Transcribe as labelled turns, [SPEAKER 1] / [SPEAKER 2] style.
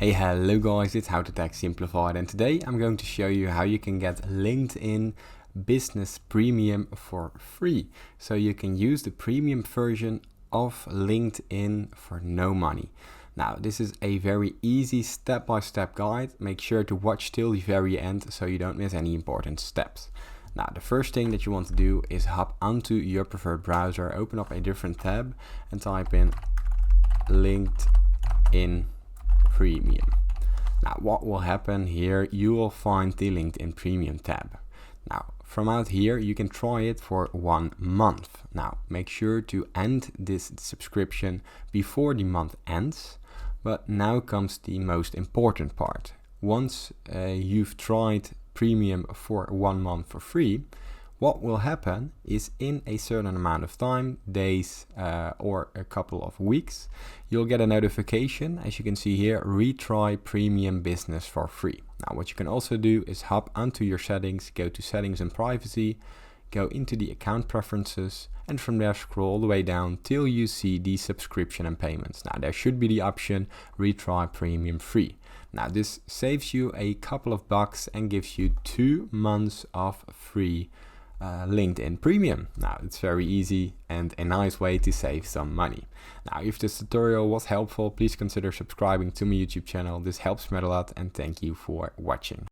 [SPEAKER 1] Hey, hello guys, it's How to Tech Simplified, and today I'm going to show you how you can get LinkedIn Business Premium for free. So you can use the premium version of LinkedIn for no money. Now, this is a very easy step-by-step guide. Make sure to watch till the very end so you don't miss any important steps. Now, the first thing that you want to do is hop onto your preferred browser, open up a different tab and type in LinkedIn Premium. Now, what will happen here, you will find the LinkedIn Premium tab. Now, from out here, you can try it for 1 month. Now, make sure to end this subscription before the month ends. But now comes the most important part. Once you've tried Premium for 1 month for free, what will happen is in a certain amount of time, days or a couple of weeks, you'll get a notification, as you can see here, retry Premium Business for free. Now, what you can also do is hop onto your settings, go to settings and privacy, go into the account preferences, and from there scroll all the way down till you see the subscription and payments. Now, there should be the option retry Premium free. Now, this saves you a couple of bucks and gives you 2 months of free LinkedIn Premium. Now, it's very easy and a nice way to save some money. Now, if this tutorial was helpful, please consider subscribing to my YouTube channel. This helps me a lot, and thank you for watching.